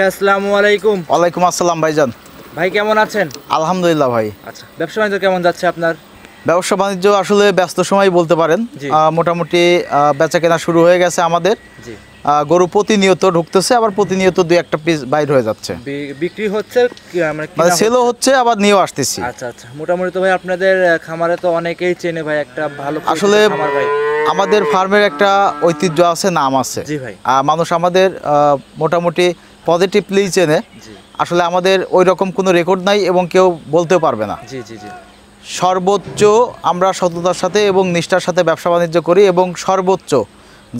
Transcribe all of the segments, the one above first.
ভাই আসসালামু আলাইকুম। ওয়ালাইকুম আসসালাম ভাইজান। ভাই কেমন আছেন? আলহামদুলিল্লাহ ভাই। আচ্ছা, ব্যবসা বাণিজ্য কেমন যাচ্ছে আপনার? ব্যবসা বাণিজ্য আসলে ব্যস্ত সময় বলতে পারেন। মোটামুটি বেচা কেনা শুরু হয়ে গেছে আমাদের। জি। গরু প্রতিনিয়ত ঢুকতেছে, আবার প্রতিনিয়ত দুই একটা পিস বাইর হয়ে যাচ্ছে। বিক্রি হচ্ছে মানে সেলও হচ্ছে, আবার নিয়েও আসতেছি। আচ্ছা আচ্ছা, মোটামুটি তো ভাই আপনাদের খামারে তো অনেকেই চেনে ভাই, একটা ভালো আসলে খামার ভাই। আমাদের ফার্মের একটা ঐতিহ্য আছে, নাম আছে। জি ভাই। মানুষ আমাদের মোটামুটি পজিটিভলি চেনে। আসলে আমাদের ওই রকম কোনো রেকর্ড নাই এবং কেউ বলতেও পারবে না। জি জি জি। সর্বোচ্চ আমরা সততার সাথে এবং নিষ্ঠার সাথে ব্যবসা বাণিজ্য করি এবং সর্বোচ্চ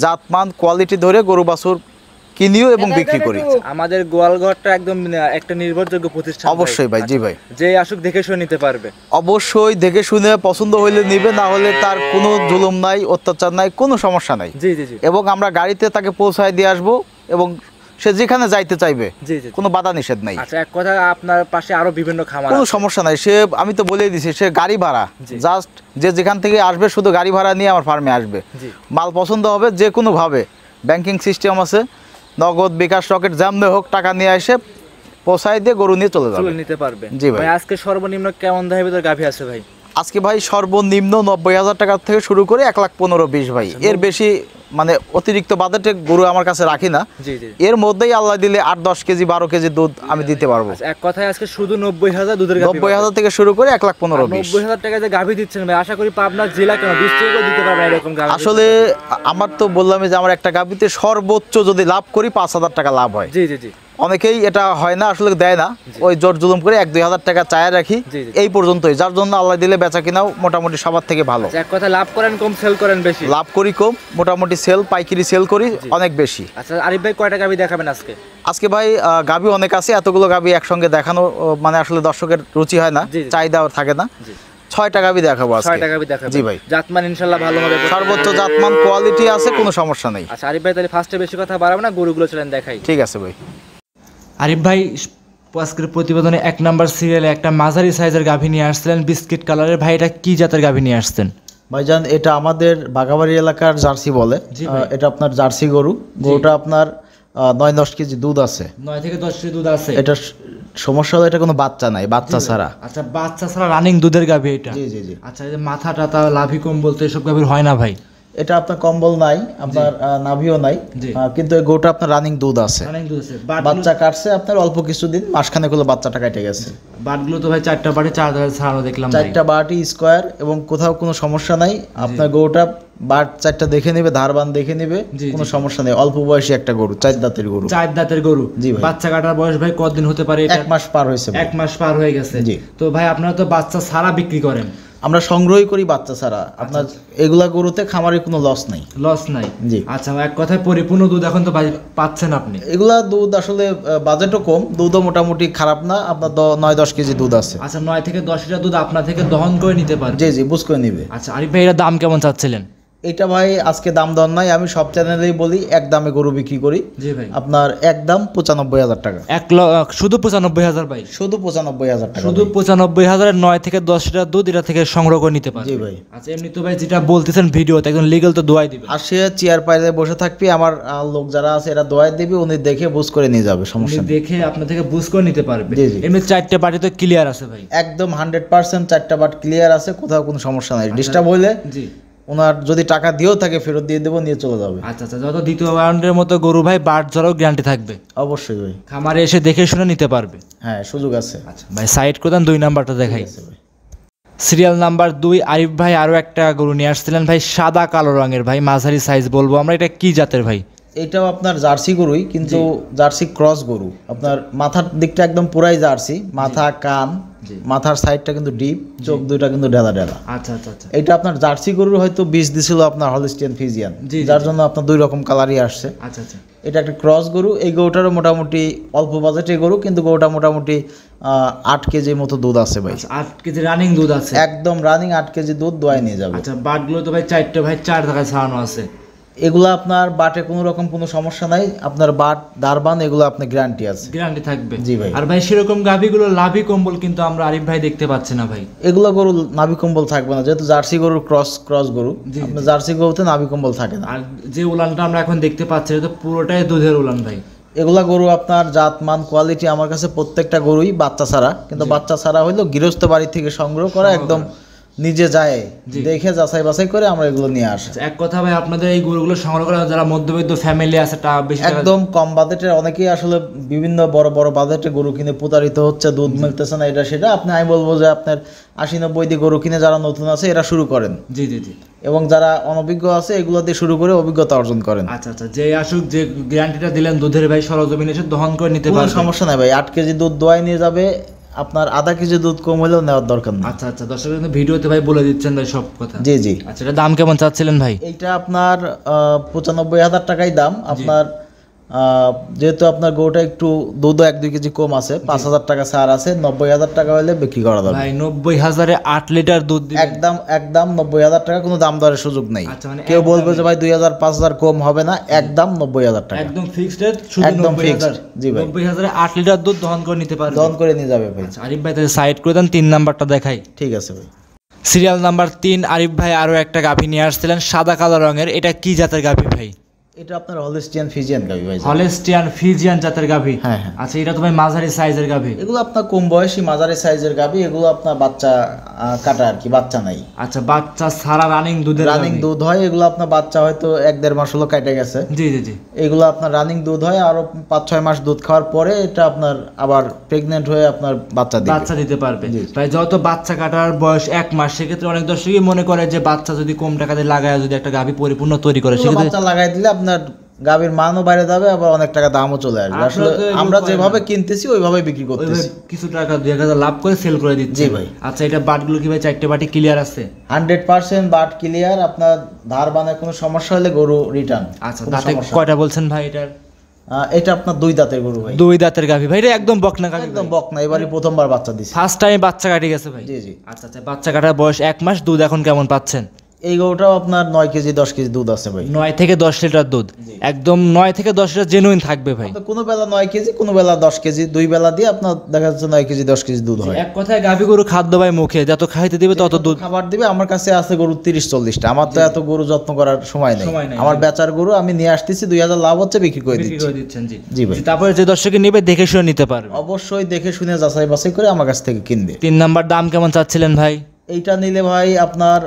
জাতমান কোয়ালিটি ধরে গরু বাছুর কিনিও এবং বিক্রি করি। আমাদের গোয়ালঘরটা একদম একটা নির্ভরযোগ্য প্রতিষ্ঠান। অবশ্যই ভাই। জি ভাই। যে আসুক দেখে শুনে নিতে পারবে। অবশ্যই দেখে শুনে পছন্দ হইলে নিবে, না হলে তার কোনো জুলুম নাই, অত্যাচার নাই, কোনো সমস্যা নাই। জি জি জি। এবং আমরা গাড়িতে তাকে পৌঁছায় দিয়ে আসবো এবং সে যেখানে যাইতে চাইবে কোনো বাধা নিষেধ নাই। আচ্ছা, এক কথা আপনার পাশে আরো বিভিন্ন খামার, কোনো সমস্যা নাই। সে আমি তো বলেই দিছি, সে গাড়ি ভাড়া জাস্ট যে যেখান থেকে আসবে শুধু গাড়ি ভাড়া নিয়ে আমার ফার্মে আসবে। মাল পছন্দ হবে যে কোনোভাবে, ব্যাংকিং সিস্টেম আছে, নগদ বিকাশ রকেট যেমন হোক টাকা নিয়ে এসে পৌঁছায় দিয়ে গরু নিয়ে চলে নিতে পারবে। জি ভাই। আজকে সর্বনিম্ন কেমন দামের ভিতর গাভী আছে ভাই? আজকে ভাই সর্বনিম্ন 90,000 টাকা থেকে শুরু করে 1,15,20 ভাই। এর বেশি মানে অতিরিক্ত বাজেটে গরু আমার কাছে রাখি না। এর মধ্যেই আল্লাহ দিলে 8-10 কেজি 12 কেজি দুধ আমি দিতে পারবো। এক কথায় আজকে শুধু 90,000 দুধের গাভী, 90,000 থেকে শুরু করে 1,15,20। 90,000 টাকা যে গাভী দিচ্ছেন ভাই, আশা করি পাবনা জেলা কেন ডিস্ট্রিক্টও দিতে পারবে এরকম গাভী। আসলে আমার তো বললামই যে আমার একটা গাভীতে সর্বোচ্চ যদি লাভ করি 5,000 টাকা লাভ হয়। জি জি জি। অনেকেই এটা হয় না, আসলে দেয় না, ওই জোর জুলুম করে 1-2 হাজার টাকা চায় রাখি, এই পর্যন্তই। যার জন্য আল্লাহ দিলে বেচা কিনাও মোটামুটি সবার থেকে ভালো। এক কথা লাভ করেন কম, সেল করেন বেশি। লাভ করি কম, মোটামুটি সেল পাইকারি সেল করি অনেক বেশি। আচ্ছা আরিফ ভাই, কয়টা গাভী দেখাবেন আজকে? আজকে ভাই গাভী অনেক আছে, এতগুলো গাভী একসঙ্গে দেখানো মানে আসলে দর্শকের রুচি হয় না, চাহিদাও থাকে না। 6টা গাভী দেখাবো আজকে। 6টা গাভী দেখাবো। জি ভাই। জাতমান ইনশাআল্লাহ ভালো হবে, সর্বোচ্চ জাতমান কোয়ালিটি আছে, কোনো সমস্যা নেই। আচ্ছা আরিফ ভাই, তাহলে ফার্স্টে বেশি কথা বাড়াবো না, গরুগুলো চলেন দেখাই। ঠিক আছে ভাই। আরিফ ভাই আজকের প্রতিবেদনে 1 নাম্বার সিরিয়ালে একটা মাঝারি সাইজের গাভী নিয়ে আসছিলেন, বিস্কিট কালারের। ভাই এটা কি জাতের গাভী নিয়ে আসছেন? ভাইজান এটা আমাদের বাগাবাড়ি এলাকার জার্সি বলে। এটা আপনার জার্সি গরু। গরুটা আপনার 9-10 কেজি দুধ আছে। 9 থেকে 10 কেজি দুধ আছে। এটা সমস্যা হলো এটা কোনো বাচ্চা নাই, বাচ্চা ছাড়া। আচ্ছা, বাচ্চা ছাড়া রানিং দুধের গাভী এটা? জি জি জি। আচ্ছা, এই যে মাথা টাথা লাভি কম্বল তো এসব গাভীর হয় না ভাই? এটা আপনার কম্বল নাই, আপনার নাভিও নাই, কিন্তু এই গরুটা আপনার রানিং দুধ আছে। বাচ্চা কাটছে আপনার অল্প কিছুদিন, মাসখানেক হলো বাচ্চাটা কেটে গেছে। বাটগুলো তো ভাই 4টা বাটি 4 ধারে ছাড়ানো দেখলাম। 4টা বাটি স্কোয়ার এবং কোথাও কোনো সমস্যা নাই। আপনার গরুটা বাট 4টা দেখে নেবে, ধারবান দেখে নেবে, কোনো সমস্যা নেই। অল্প বয়সী একটা গরু, 4 দাঁতের গরু। 4 দাঁতের গরু। জি ভাই। বাচ্চা কাটার বয়স ভাই কতদিন হতে পারে? 1 মাস পার হয়েছে। 1 মাস পার হয়ে গেছে। জি। তো ভাই আপনারা তো বাচ্চা ছাড়া বিক্রি করেন? আমরা সংগ্রহই করি বাচ্চা ছাড়া। আপনার এগুলা গরুতে খামারে কোনো লস নাই। লস নাই? জি। আচ্ছা, এক কথায় পরিপূর্ণ দুধ এখন তো পাচ্ছেন আপনি? এগুলা দুধ আসলে বাজেটও কম, দুধও মোটামুটি খারাপ না। আপনার 9-10 কেজি দুধ আছে। আচ্ছা, 9 থেকে 10 লিটার দুধ আপনার থেকে দহন করে নিতে পারবে? জি জি, বুঝ করে নিবে। আচ্ছা আরিফ ভাই, এর দাম কেমন চাচ্ছিলেন? এটা ভাই আজকে দাম দর নাই, আমি সব চ্যানেলেই বলি এক দামে গরু বিক্রি করি। জি ভাই। আপনার একদম 95,000 টাকা। শুধু 95,000 ভাই? শুধু 95,000 টাকা। শুধু 95,000 9 থেকে 10 লিটার দুধ এটা থেকে সংগ্রহ করে নিতে পারবে? জি ভাই। আচ্ছা, এমনি তো ভাই যেটা বলতেছেন ভিডিওতে একদম লিগ্যাল তো দোয়াই দিবে? আর সে চেয়ার পাইলে বসে থাকবি, আমার লোক যারা আছে এরা দোয়াই দিবি, উনি দেখে বুঝ করে নিয়ে যাবে, সমস্যা নেই। দেখে আপনার থেকে বুঝ করে নিতে পারবে? জি জি। এমনি 4টে বাটি তো ক্লিয়ার আছে ভাই? একদম 100% 4টা বাট ক্লিয়ার আছে, কোথাও কোনো সমস্যা নাই। ডিস্টার্ব হইলে জি ওনার যদি টাকা দিয়েও থাকে ফেরত দিয়ে দেবো, নিয়ে চলে যাবে। আচ্ছা আচ্ছা, যত দ্বিতীয় রাউন্ডের মতো গরু ভাই বাট জড়াও গ্যারান্টি থাকবে? অবশ্যই ভাই। খামারে এসে দেখে শুনে নিতে পারবে? হ্যাঁ, সুযোগ আছে। আচ্ছা ভাই, সাইড করে দেন, 2 নাম্বারটা দেখাই। সিরিয়াল নাম্বার 2 আরিফ ভাই আরো একটা গরু নিয়ে আসছিলেন ভাই, সাদা কালো রঙের ভাই, মাঝারি সাইজ বলবো আমরা। এটা কি জাতের ভাই? এটাও আপনার জার্সি গরুই, কিন্তু জার্সি ক্রস গরু। আপনার মাথার দিকটা একদম পুরাই জার্সি, মাথা কান, মাথার সাইডটা কিন্তু ডিপ, চোখ দুইটা কিন্তু ডেলা ডেলা। আচ্ছা আচ্ছা আচ্ছা। এটা আপনার জার্সি গরুর হয়তো বীজ দিছিল আপনার হলিস্টিয়ান ফিজিয়ান, যার জন্য আপনার 2 রকম কালারই আসছে। আচ্ছা আচ্ছা। এটা একটা ক্রস গরু। এই গরুটারও মোটামুটি অল্প বাজেটের গরু, কিন্তু গরুটা মোটামুটি 8 কেজির মতো দুধ আছে ভাই। 8 কেজি রানিং দুধ আছে? একদম রানিং 8 কেজি দুধ দোয়াই নিয়ে যাবে। আচ্ছা, বাটগুলো তো ভাই 4টে ভাই 4 টাকায় ছাড়ানো আছে? এগুলো আপনার বাটে কোনো রকম কোনো সমস্যা নাই। আপনার বাট দারবান এগুলো আপনার গ্যারান্টি আছে। গ্যারান্টি থাকবে? জি ভাই। আর ভাই সেরকম গাভীগুলো লাভি কম্বল কিন্তু আমরা আরিফ ভাই দেখতে পাচ্ছি না ভাই। এগুলো গরু নাভি কম্বল থাকবে না, যেহেতু জার্সি গরুর ক্রস গরু। আপনার জার্সি গরুতে নাভি কম্বল থাকে না। আর যে উলানটা আমরা এখন দেখতে পাচ্ছি এটা তো পুরোটাই দুধের উলান ভাই? এগুলা গরু আপনার জাতমান কোয়ালিটি আমার কাছে প্রত্যেকটা গরুই বাচ্চা ছাড়া, কিন্তু বাচ্চা ছাড়া হইলো গৃহস্থ বাড়ি থেকে সংগ্রহ করা, একদম নিজে যায় দেখে যাচাই বাছাই করে আমরা এগুলো নিয়ে আসি। এক কথা ভাই, আপনাদের এই গরুগুলো সংগ্রহ করা যারা মধ্যবিত্ত ফ্যামিলি আছে তা বেশি একদম কম বাজেটের, অনেকেই আসলে বিভিন্ন বড় বড় বাজেটে গরু কিনে প্রতারিত হচ্ছে, দুধ মিলতেছে না, এটা সেটা। আমি বলবো যে আপনার 80-90 দিয়ে গরু কিনে যারা নতুন আছে এরা শুরু করেন, জি জি জি, এবং যারা অনভিজ্ঞ আছে এগুলো দিয়ে শুরু করে অভিজ্ঞতা অর্জন করেন। আচ্ছা আচ্ছা, যে আসুক, যে গ্যারান্টিটা দিলেন দুধের ভাই সরজমিনে এসে দহন করে নিতে কোনো পারবে, সমস্যা নাই ভাই। 8 কেজি দুধ দোয়াই নিয়ে যাবে, আপনার আধা কেজি দুধ কম হলেও নেওয়ার দরকার নেই। আচ্ছা আচ্ছা, দর্শক কিন্তু ভিডিওতে ভাই বলে দিচ্ছেন ভাই সব কথা। জি জি। আচ্ছা, এটা দাম কেমন চাচ্ছিলেন ভাই? এইটা আপনার 95,000 টাকাই দাম। আপনার যেহেতু আপনার গরুটা একটু দুধ 1-2 কেজি কম আছে, 5,000 টাকা ছাড় আছে, 90,000 টাকা হলে বিক্রি করা যাবে ভাই। 90,000-এ 8 লিটার দুধ দিবেন? একদম 90,000 টাকা, কোনো দাম দরের সুযোগ নেই। আচ্ছা, মানে কেউ বলবে যে ভাই 2,000-5,000 কম হবে না, একদম 90,000 টাকা, একদম ফিক্সড রেট, শুধু একদম 90,000। ফিক্সড। জি ভাই, 90,000-এ 8 লিটার দুধ দহন করে নিতে পারবে, দহন করে নিয়ে যাবে ভাই। আচ্ছা, আরিফ ভাই তাহলে সাইড করে দেন, 3 নাম্বারটা দেখাই। ঠিক আছে ভাই। সিরিয়াল নাম্বার 3, আরিফ ভাই আরো একটা গাভী নিয়ে আসছিলেন সাদা কালো রঙের, এটা কি জাতের গাভী ভাই? এটা আপনার হলস্টিয়ান ফিজিয়ান গাভী ভাই। হলস্টিয়ান ফিজিয়ান জাতের গাভী? হ্যাঁ হ্যাঁ। আচ্ছা, এটা তো ভাই মাঝারি সাইজের গাভী? এগুলো আপনার কম বয়সী মাঝারি সাইজের গাভী, এগুলো আপনার বাচ্চা কাটা আর কি, বাচ্চা নাই। আচ্ছা, বাচ্চা সারা রানিং দুধের? রানিং দুধ হয় এগুলো, আপনার বাচ্চা হয়তো 1-1.5 মাস হলো কেটে গেছে। জি জি জি। এগুলো আপনার রানিং দুধ হয়, আরো 5-6 মাস দুধ খাওয়ার পরে এটা আপনার আবার প্রেগনেন্ট হয়ে আপনার বাচ্চা দিতে পারবে। জি। ভাই যত বাচ্চা কাটার বয়স 1 মাস, সেক্ষেত্রে অনেক দর্শকই মনে করে যে বাচ্চা যদি কম টাকাতে লাগায় যদি একটা গাভী পরিপূর্ণ তৈরি করে, সেক্ষেত্রে বাচ্চা লাগাই দিলে আপনার গাভীর মানও বাইরে যাবে, আবার অনেক টাকা দামও চলে আসবে। আসলে আমরা যেভাবে কিনতেছি ওইভাবে বিক্রি করতেছি, কিছু টাকা 2,000 লাভ করে সেল করে দিচ্ছি। জি ভাই। আচ্ছা, এটা বাটগুলো কি ভাই 4টে বাটি ক্লিয়ার আছে? 100% বাট ক্লিয়ার। আপনার ধার বানায় কোনো সমস্যা হলে গরু রিটার্ন। আচ্ছা, দাঁতে কয়টা বলছেন ভাই এটার? এটা আপনার 2 দাঁতের গরু ভাই। 2 দাঁতের গাভী ভাই, এটা একদম বকনা গাভী? একদম বকনা, এবারই প্রথমবার বাচ্চা দিছে, ফার্স্ট টাইম বাচ্চা কাটি গেছে ভাই? জি জি। আচ্ছা আচ্ছা, বাচ্চা কাটার বয়স 1 মাস, দুধ এখন কেমন পাচ্ছেন? এই গরুটাও আপনার 9 কেজি 10 কেজি দুধ আছে ভাই। 9 থেকে 10 লিটার দুধ, একদম 9 থেকে 10 লিটার জেনুইন থাকবে ভাই? কোনো বেলা 9 কেজি, কোনো বেলা 10 কেজি, 2 বেলা দিয়ে আপনার দেখা যাচ্ছে 9 কেজি 10 কেজি দুধ হয়। এক কথায় গাভী গরু খাদ্য ভাই মুখে যত খাইতে দিবে তত দুধ খাবার দিবে। আমার কাছে আছে গরু 30-40টা, আমার তো এত গরু যত্ন করার সময় নেই। সময় নেই। আমার বেচার গরু আমি নিয়ে আসতেছি, 2,000 লাভ হচ্ছে, বিক্রি করে বিক্রি দিচ্ছি। করে দিচ্ছেন? জি জি ভাই। তারপরে যে দর্শকে নেবে দেখে শুনে নিতে পারবে? অবশ্যই দেখে শুনে যাচাই বাছাই করে আমার কাছ থেকে কিনবে। 3 নাম্বার দাম কেমন চাচ্ছিলেন ভাই? এইটা নিলে ভাই আপনার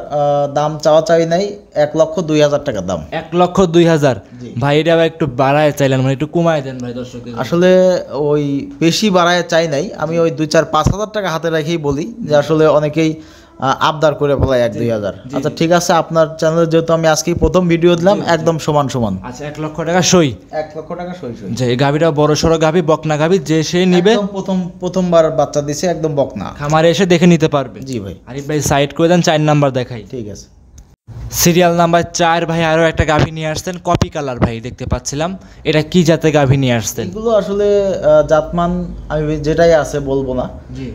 দাম চাই নাই 1,02,000 টাকা দাম। 1,02,000? জি। ভাই এটা আবার একটু বাড়ায় চাইলেন, মানে একটু কমায় দেন ভাই দর্শকদের। আসলে ওই বেশি বাড়ায় চাই নাই, আমি ওই 2-4-5,000 টাকা হাতে রেখেই বলি যে আসলে অনেকেই আবদার করে ফেলায় 1-2,000। আচ্ছা ঠিক আছে, আপনার চ্যানেলে যেহেতু আমি আজকেই প্রথম ভিডিও দিলাম, একদম সমান। আচ্ছা, 1 লক্ষ টাকা সই? 1 লক্ষ টাকা সই। যে এই গাভীটা বড় সড়ো গাভী, বকনা গাভী, যে সে নিবে একদম প্রথমবার বাচ্চা দিছে, একদম বকনা, খামারে এসে দেখে নিতে পারবে। জি ভাই। আরিফ ভাই সাইড করে দেন, 4 নাম্বার দেখাই। ঠিক আছে। সিরিয়াল নাম্বার 4 ভাই আরো একটা গাভী নিয়ে আসছেন, কপি কালার ভাই দেখতে পাচ্ছিলাম, এটা কি জাতের গাভী নিয়ে আসছেন? এগুলো আসলে জাতমান আমি যেটাই আছে বলবো না, জি।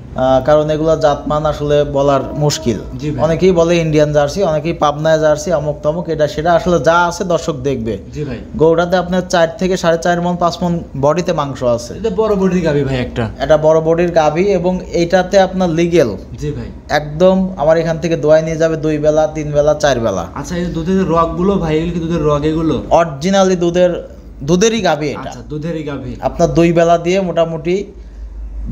কারণ এগুলো জাতমান আসলে বলার মুশকিল। জি ভাই। অনেকেই বলে ইন্ডিয়ান জার্সি, অনেকেই পাবনায় জার্সি, অমুক তমুক, এটা সেটা আসলে যা আছে দর্শক দেখবে। জি ভাই। গরুটাতে আপনার 4 থেকে 4.5 মণ 5 মণ বডিতে মাংস আছে। এটা বড় বডির গাভী ভাই একটা? এটা বড় বডির গাভী, এবং এইটাতে আপনার লিগেল জি ভাই। একদম আমার এখান থেকে দোয়াই নিয়ে যাবে 2 বেলা 3 বেলা 4 বেলা। আচ্ছা, এই দুধের রগগুলো ভাই, এগুলো কি দুধের রগ? এগুলো অরিজিনালি দুধেরই গাভী এটা। আচ্ছা, দুধেরই গাভী। আপনার 2 বেলা দিয়ে মোটামুটি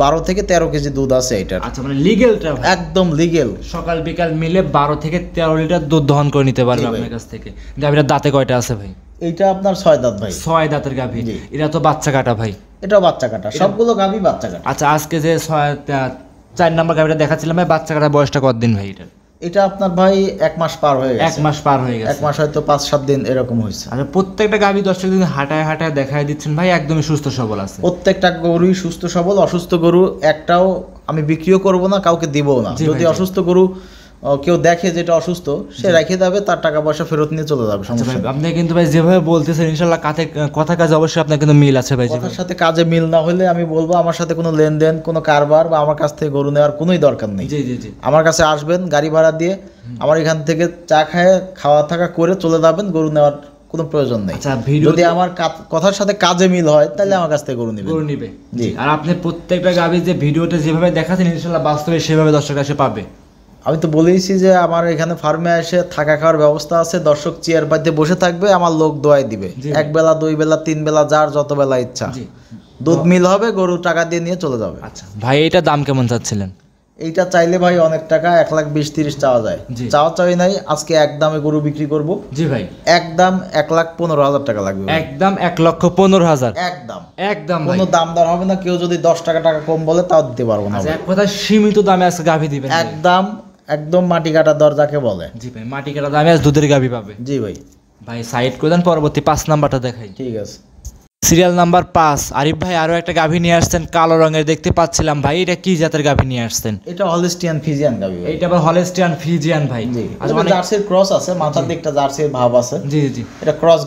12 থেকে 13 কেজি দুধ আছে এটার। আচ্ছা, মানে লিগেলটা ভাই? একদম লিগেল। সকাল বিকাল মিলে 12 থেকে 13 লিটার দুধ দহন করে নিতে পারবে জি ভাই। আপনার কাছ থেকে। গাভীটার দাঁতে কয়টা আছে ভাই? এইটা আপনার 6 দাঁত ভাই। 6 দাঁতের গাভী? জি। এটা তো বাচ্চা কাটা ভাই? এটাও বাচ্চা কাটা, সবগুলো গাভী বাচ্চা কাটা। আচ্ছা, আজকে যে 4 নাম্বার গাভীটা দেখাচ্ছিলাম ভাই, বাচ্চা কাটার বয়সটা কতদিন ভাই এটা? এটা আপনার ভাই 1 মাস পার হয়ে গেছে। 1 মাস পার হয়ে গেছে? 1 মাস হয়তো 5-7 দিন এরকম হয়েছে। আচ্ছা, প্রত্যেকটা গাভী দর্শক দিন হাঁটায় হাঁটায় দেখায় দিচ্ছেন ভাই, একদমই সুস্থ সবল আছে? প্রত্যেকটা গরুই সুস্থ সবল। অসুস্থ গরু একটাও আমি বিক্রিও করব না, কাউকে দিবও না। জি ভাই, যদি জি। অসুস্থ গরু কেউ দেখে যেটা অসুস্থ, সে রেখে দেবে, তার টাকা পয়সা ফেরত নিয়ে চলে যাবে, আচ্ছা সমস্যা ভাই, নেই। আপনি কিন্তু ভাই যেভাবে বলতেছেন ইনশাল্লাহ কথা কাজে অবশ্যই আপনার কিন্তু মিল আছে ভাই? কথার সাথে কাজে মিল না হলে আমি বলবো আমার সাথে কোনো লেনদেন, কোনো কারবার বা আমার কাছ থেকে গরু নেওয়ার কোনোই দরকার নেই। জি জি জি। আমার কাছে আসবেন গাড়ি ভাড়া দিয়ে, আমার এখান থেকে চা খায় খাওয়া থাকা করে চলে যাবেন, গরু নেওয়ার কোনো প্রয়োজন নেই। আচ্ছা, ভিডিও যদি আমার কথার সাথে কাজে মিল হয় তাহলে আমার কাছ থেকে গরু নেবেন। গরু নিবে? জি। আর আপনি প্রত্যেকটা গাভী যে ভিডিওতে যেভাবে দেখাচ্ছেন ইনশাল্লাহ বাস্তবে সেভাবে দর্শক এসে পাবে? আমি তো বলেইছি যে আমার এখানে ফার্মে এসে থাকা খাওয়ার ব্যবস্থা আছে, দর্শক চেয়ার পাইতে বসে থাকবে, আমার লোক দোয়াই দিবে, এক বেলা 2 বেলা 3 বেলা যার যত বেলা ইচ্ছা, দুধ মিল হবে, গরু টাকা দিয়ে নিয়ে চলে যাবে। আচ্ছা ভাই এটা দাম কেমন চাচ্ছিলেন? এইটা চাইলে ভাই অনেক টাকা, 1,20,30 চাওয়া যায়, চাওয়া চাই নাই, আজকে এক দামে গরু বিক্রি করব। জি ভাই একদম 1,15,000 টাকা লাগবে, একদম 1,15,000 একদম একদম কোনো দামদার হবে না, কেউ যদি 10 টাকা কম বলে তাও দিতে পারবো না। এক কথা সীমিত দামে আজকে গাভী দিবেন একদম একদম মাটি কাটা দর যাকে বলে। জি ভাই মাটি কাটা দামে আজ দুধের গাভী পাবে। জি ভাই। ভাই সাইড করে দেন, পরবর্তী 5 নাম্বারটা দেখাই। ঠিক আছে। সিরিয়াল নাম্বার 5 আরিফ ভাই আরো একটা গাভী নিয়ে আসছেন, কালো রঙের দেখতে পাচ্ছিলাম ভাই, এটা কি জাতের গাভী নিয়ে আসছেন? এটা হলস্টিয়ান ফিজিয়ান গাভী ভাই। এটা আবার হলস্টিয়ান ফিজিয়ান ভাই। আচ্ছা মানে জার্সির ক্রস আছে, মাথার দিকটা জার্সির ভাব আছে। জি জি এটা ক্রস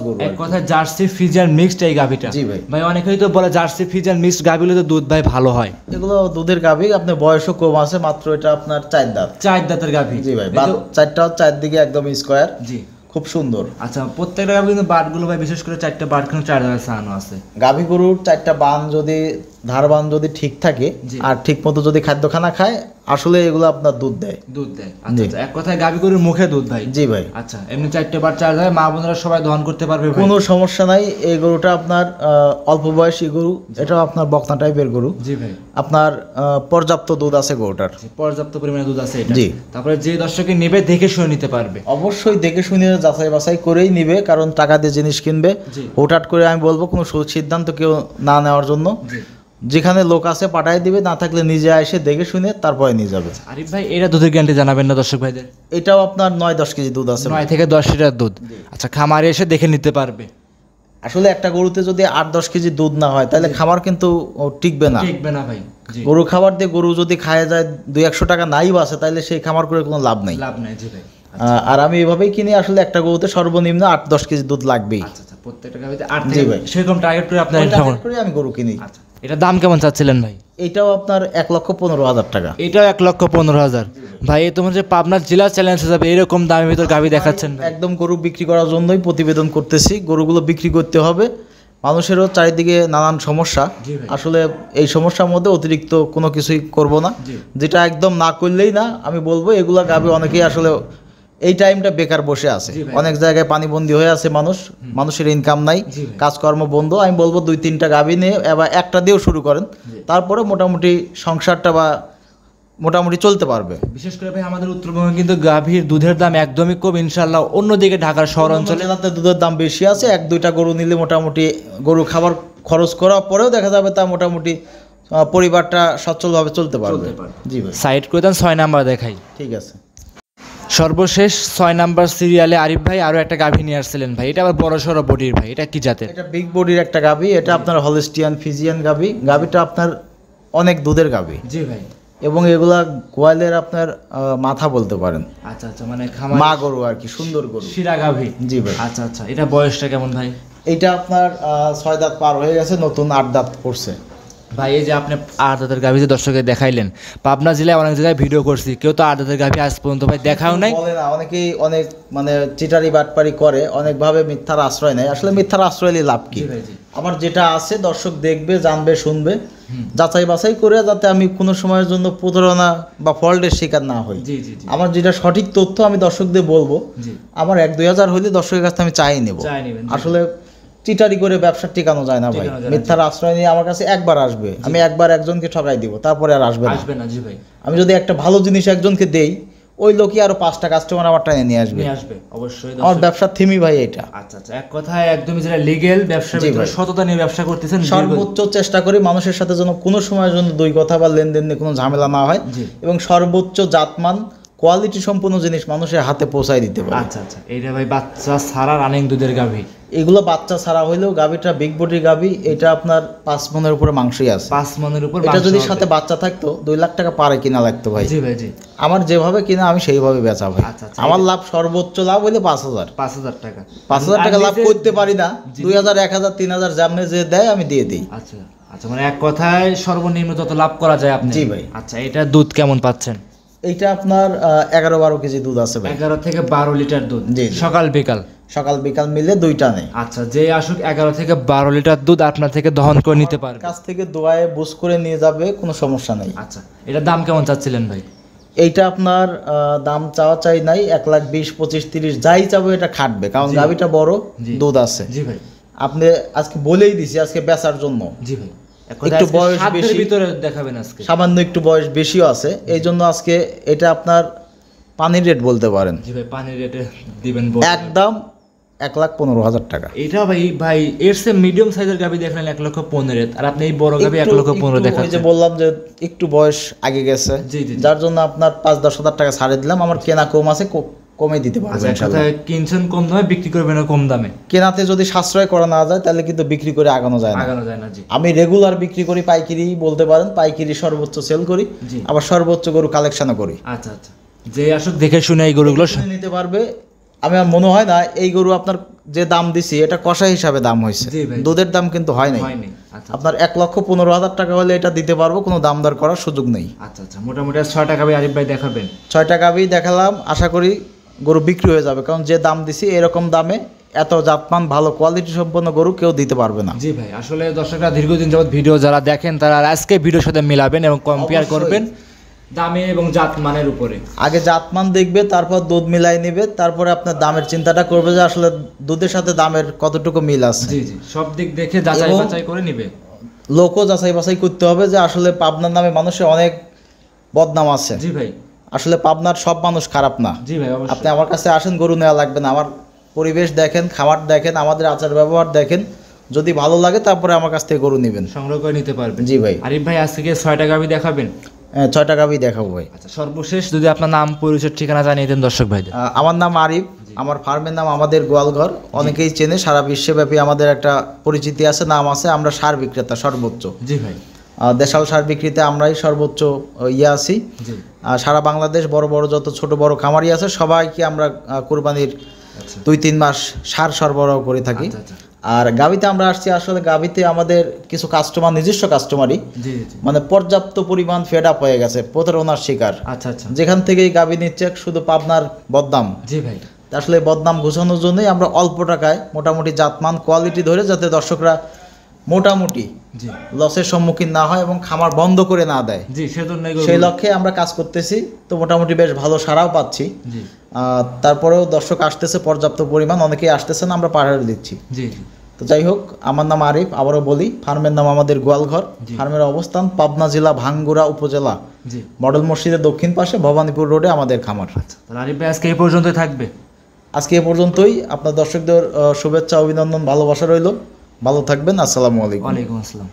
গরু। এক কথায় জার্সি ফিজিয়ান মিক্সড এই গাভীটা। জি ভাই। ভাই অনেকেই তো বলে জার্সি ফিজিয়ান মিক্সড গাভীগুলো তো দুধ ভাই ভালো হয়। এগুলো দুধের গাভী, আপনার বয়সও কম আছে, মাত্র এটা আপনার 4 দাঁত। 4 দাঁতের গাভী। জি ভাই, চারটাও চারদিকে একদম স্কয়ার। জি খুব সুন্দর। আচ্ছা প্রত্যেকটা গাভী কিন্তু বাটগুলো ভাই বিশেষ করে 4টা বাট কিন্তু 4 জায়গায় ছাড়ানো আছে। গাভী গরুর 4টা বান যদি ধারবান যদি ঠিক থাকে আর ঠিক মতো যদি খাদ্য খানা খায়, আসলে এগুলো আপনার দুধ দেয়। আচ্ছা এক কথায় গাভী গরুর মুখে দুধ ভাই। জি ভাই। আচ্ছা এমনি 4টা বাট 4 জায়গায় মা বোনেরা সবাই দহন করতে পারবে, কোনো সমস্যা নাই। এই গরুটা আপনার অল্প বয়সী গরু, এটাও আপনার বকনা টাইপের গরু। জি ভাই। আপনার পর্যাপ্ত দুধ আছে গরুটার, পর্যাপ্ত পরিমাণে দুধ আছে এটা। জি। তারপরে যে দর্শকে নেবে দেখে শুনে নিতে পারবে। অবশ্যই দেখে শুনে যাচাই বাছাই করেই নিবে, কারণ টাকা দিয়ে জিনিস কিনবে। হুটহাট করে আমি বলবো কোনো সিদ্ধান্ত কেউ না নেওয়ার জন্য। যেখানে লোক আছে পাঠাই দিবে, না থাকলে নিজে এসে দেখে শুনে তারপরে নিয়ে যাবে। আরিফ ভাই এটা দুধের গ্যারান্টি জানাবেন না দর্শক ভাইদের? এটাও আপনার 9-10 কেজি দুধ আছে। 9 থেকে 10 লিটার দুধ। আচ্ছা খামারে এসে দেখে নিতে পারবে। আসলে একটা গরুতে যদি 8-10 কেজি দুধ না হয় তাহলে খামার কিন্তু টিকবে না ভাই। গরু খাবার দিয়ে গরু যদি খায় যায় 200-100 টাকা নাই বাসে, তাহলে সেই খামার করে কোনো লাভ নাই। জি ভাই। আর আমি এভাবেই কিনি, আসলে একটা গরুতে সর্বনিম্ন 8-10 কেজি দুধ লাগবেই। আচ্ছা প্রত্যেকটা গাভীতে 8 থেকে সেরকম টার্গেট করে আপনার আমি গরু কিনি। আচ্ছা এটা দাম কেমন চাচ্ছিলেন ভাই? এটাও আপনার 1,15,000 টাকা। এটাও 1,15,000 ভাই। এই তোমার যে পাবনা জেলা চ্যালেঞ্জ যাবে এরকম দামের ভিতর গাভী দেখাচ্ছেন? একদম গরু বিক্রি করার জন্যই প্রতিবেদন করতেছি, গরুগুলো বিক্রি করতে হবে। মানুষেরও চারিদিকে নানান সমস্যা, আসলে এই সমস্যার মধ্যে অতিরিক্ত কোনো কিছুই করব না। যেটা একদম না করলেই না, আমি বলবো এগুলা গাভী অনেকেই আসলে এই টাইমটা বেকার বসে আছে, অনেক জায়গায় পানিবন্দী হয়ে আছে, মানুষের ইনকাম নাই, কাজকর্ম বন্ধ। আমি বলবো 2-3টা গাভী নিয়ে এবার একটা দিয়েও শুরু করেন, তারপরে মোটামুটি সংসারটা বা মোটামুটি চলতে পারবে। বিশেষ করে ভাই আমাদের উত্তরবঙ্গে কিন্তু গাভীর দুধের দাম একদমই কম, ইনশাল্লাহ অন্যদিকে ঢাকার শহর অঞ্চলে দুধের দাম বেশি আছে। 1-2টা গরু নিলে মোটামুটি গরু খাবার খরচ করার পরেও দেখা যাবে তা মোটামুটি পরিবারটা সচ্ছলভাবে চলতে পারবে। জি ভাই। সাইড করে দেন, 6 নাম্বার দেখাই। ঠিক আছে। সর্বশেষ 6 নাম্বার সিরিয়ালে আরিফ ভাই আরো একটা গাভী নিয়ে আসছিলেন ভাই, এটা আবার বড় সড়ো বডির ভাই, এটা কি জাতের? এটা বিগ বডির একটা গাভী, এটা আপনার হলস্টিয়ান ফিজিয়ান গাভী। গাভীটা আপনার অনেক দুধের গাভী। জি ভাই। এবং এগুলা গোয়ালের আপনার মাথা বলতে পারেন। আচ্ছা মানে খামার মা গরু আর কি, সুন্দর গরু, শিরা গাভী। জি ভাই। আচ্ছা এটা বয়সটা কেমন ভাই? এটা আপনার 6 দাঁত পার হয়ে গেছে, নতুন 8 দাঁত পড়ছে। ভাই এই যে আপনি 8 দাঁতের গাভী যে দর্শকের দেখাইলেন, পাবনা জেলায় অনেক জায়গায় ভিডিও করছি, কেউ তো 8 দাঁতের গাভী আজ পর্যন্ত ভাই দেখাও নাই। বলে না, অনেকেই অনেক মানে চিটারি বাটপারি করে, অনেকভাবে মিথ্যার আশ্রয় নেয়। আসলে মিথ্যার আশ্রয় নিয়ে লাভ কি? আমার যেটা আছে দর্শক দেখবে, জানবে, শুনবে, যাচাই বাছাই করে, যাতে আমি কোনো সময়ের জন্য প্রতারণা বা ফল্টের শিকার না হই। আমার যেটা সঠিক তথ্য আমি দর্শকদের বলবো। আমার 1-2 হাজার হলে দর্শকের কাছে আমি চাই নেব। আসলে চিটারি করে ব্যবসা টিকানো যায় না ভাই। মিথ্যার আশ্রয় নিয়ে আমার কাছে একবার আসবে, আমি একবার একজনকে ঠকাই দিব, তারপরে আর আসবে না। আমি যদি একটা ভালো জিনিস একজনকে দেই, ওই লোকই আরো 5টা কাস্টমার আমার টাইনে নিয়ে আসবে। অবশ্যই আমার ব্যবসার থিমই ভাই এটা। আচ্ছা এক কথায় একদমই যেটা লিগ্যাল ব্যবসা, সততা নিয়ে ব্যবসা করতেছেন। সর্বোচ্চ চেষ্টা করি মানুষের সাথে যেন কোনো সময়ের জন্য দুই কথা বা লেনদেন নিয়ে কোনো ঝামেলা না হয়, এবং সর্বোচ্চ জাতমান কোয়ালিটি সম্পন্ন জিনিস মানুষের হাতে পৌঁছায় দিতে পারে। আচ্ছা এইটা ভাই বাচ্চা ছাড়া রানিং দুধের গাভী। এগুলো বাচ্চা ছাড়া হইলেও গাভীটা বিগ বডির গাভী, এটা আপনার 5 মনের উপরে মাংসই আছে। 5 মনের উপর। এটা যদি সাথে বাচ্চা থাকতো 2 লাখ টাকা পারে কিনা লাগতো ভাই। জি ভাই। আমার যেভাবে কিনা আমি সেইভাবে বেচা ভাই। আমার লাভ সর্বোচ্চ লাভ হইলে 5,000 টাকা। 5,000 টাকা লাভ করতে পারি না, 2,000 1,000 3,000 যেমনে যে দেয় আমি দিয়ে দিই। আচ্ছা মানে এক কথায় সর্বনিম্ন যত লাভ করা যায় আপনি। জি ভাই। আচ্ছা এটা দুধ কেমন পাচ্ছেন? এইটা আপনার 11-12 কেজি দুধ আছে ভাই। 11 থেকে 12 লিটার দুধ। সকাল বিকাল মিলে 2টা নেই। আচ্ছা যে আসুক 11 থেকে 12 লিটার দুধ আপনার থেকে দহন করে নিতে পারবে, কাছ থেকে দোয়ায়ে বুঝ করে নিয়ে যাবে, কোনো সমস্যা নেই। আচ্ছা এটার দাম কেমন চাচ্ছিলেন ভাই? এইটা আপনার দাম চাওয়া চাই নাই, 1,20,000, 25,000, 30 যাই চাবো এটা খাটবে, কারণ গাভিটা বড়, দুধ আছে। জি ভাই, আপনি আজকে বলেই দিছি আজকে বেচার জন্য। জি ভাই, একটু বয়স বেশি, ভিতরে দেখাবেন আজকে, সামান্য একটু বয়স বেশিও আছে, এই জন্য আজকে এটা আপনার পানির রেট বলতে পারেন। জি ভাই, পানির রেটে দিবেন একদম 1,15,000 টাকা। এটা ভাই এর সে মিডিয়াম সাইজের গাভি দেখলেন 1,15,000, আর আপনি এই বড় গাভি 1,15,000 দেখাচ্ছেন। যে বললাম যে একটু বয়স আগে গেছে, যার জন্য আপনার 5-10 হাজার টাকা ছাড়ে দিলাম। আমার কেনা কম আছে, কমে দিতে পারবেন ইনশাআল্লাহ। কিনছেন কম দামে, বিক্রি করবেন কম দামে। কেনাতে যদি সাশ্রয় করা না যায় তাহলে কিন্তু বিক্রি করে আগানো যায় না। জি। আমি রেগুলার বিক্রি করি, পাইকারি বলতে পারেন, পাইকারি সর্বোচ্চ সেল করি, আবার সর্বোচ্চ গরু কালেকশনও করি। আচ্ছা, যে আসলে দেখে শুনে এই গরুগুলো নিতে পারবে। আমার মনে হয় না এই গরু আপনার যে দাম দিছি এটা কষা হিসাবে দাম হয়েছে, দুধের দাম কিন্তু হয় নাই। আপনার 1,15,000 টাকা হলে এটা দিতে পারবো, কোনো দাম দর করার সুযোগ নেই। আচ্ছা, মোটামুটি 6টা গাভি আরিফ ভাই দেখাবেন। 6টা গাভি দেখালাম, আশা করি গরু বিক্রি হয়ে যাবে, কারণ যে দাম দিছি এরকম দামে এত জাতমান ভালো কোয়ালিটি সম্পন্ন গরু কেউ দিতে পারবে না। জি ভাই, আসলে দর্শকরা দীর্ঘদিন যাবত ভিডিও যারা দেখেন তারা আজকে ভিডিওর সাথে মিলাবেন এবং কম্পেয়ার করবেন দামে এবং জাতমানের উপরে। আগে জাতমান দেখবে, তারপর দুধ মিলাই নেবে, তারপরে আপনার দামের চিন্তাটা করবে যে আসলে দুধের সাথে দামের কতটুকু মিল আছে। জি, সব দিক দেখে যাচাই বাছাই করে নেবে। লোকও যাচাই বাছাই করতে হবে যে আসলে পাবনার নামে মানুষের অনেক বদনাম আছে। জি ভাই, আসলে পাবনার সব মানুষ খারাপ না। জি ভাই, আপনি আমার কাছে আসেন, গরু নেওয়া লাগবে না, আমার পরিবেশ দেখেন, খাবার দেখেন, আমাদের আচার ব্যবহার দেখেন, যদি ভালো লাগে তারপরে আমার কাছ থেকে গরু নেবেন, সংগ্রহ করে নিতে পারবেন। জি ভাই। আরিফ ভাই আজকে 6টা গাভি দেখাবেন? 6টা গাভি দেখাবো ভাই। আচ্ছা, সর্বশেষ যদি আপনার নাম, পরিচয়, ঠিকানা জানিয়ে দেন দর্শক ভাইদের। আমার নাম আরিফ, আমার ফার্মের নাম আমাদের গোয়ালঘর, অনেকেই চেনে, সারা বিশ্বব্যাপী আমাদের একটা পরিচিতি আছে, নাম আছে, আমরা সার বিক্রেতা সর্বোচ্চ। জি ভাই, দেশাল সার বিক্রিতে আমরাই সর্বোচ্চ আছি। সারা বাংলাদেশ বড় বড় যত ছোট বড় খামারি আছে সবাইকে আমরা কোরবানির 2-3 মাস সার সরবরাহ করে থাকি। আর গাভিতে আমরা আসছি, আসলে গাভিতে আমাদের কিছু কাস্টমার, নিজস্ব কাস্টমারই মানে পর্যাপ্ত পরিমাণ ফেড আপ হয়ে গেছে, প্রতারণার শিকার। যেখান থেকে গাভি নিচ্ছে শুধু পাবনার বদনাম। জি ভাই, আসলে বদনাম ঘোষানোর জন্যই আমরা অল্প টাকায় মোটামুটি জাতমান কোয়ালিটি ধরে, যাতে দর্শকরা মোটামুটি লসের সম্মুখীন না হয় এবং খামার বন্ধ করে না দেয়, সেই লক্ষ্যে আমরা কাজ করতেছি। তো মোটামুটি বেশ ভালো সাড়াও পাচ্ছি। তারপরেও দর্শক আসতেছে পর্যাপ্ত পরিমাণ, অনেকেই আসতেছে না, আমরা পাহাড়ে দিচ্ছি। তো যাই হোক, আমার নাম আরিফ, আবারও বলি, ফার্মের নাম আমাদের গোয়ালঘর। ফার্মের অবস্থান পাবনা জেলা ভাঙ্গুড়া উপজেলা, মডেল মসজিদের দক্ষিণ পাশে, ভবানীপুর রোডে আমাদের খামার। আরিফ ভাই আজকে এই পর্যন্তই থাকবে? আজকে এ পর্যন্তই। আপনার দর্শকদের শুভেচ্ছা, অভিনন্দন, ভালোবাসা রইল। ভালো থাকবেন। আসসালামু আলাইকুম। ওয়ালাইকুম আসসালাম।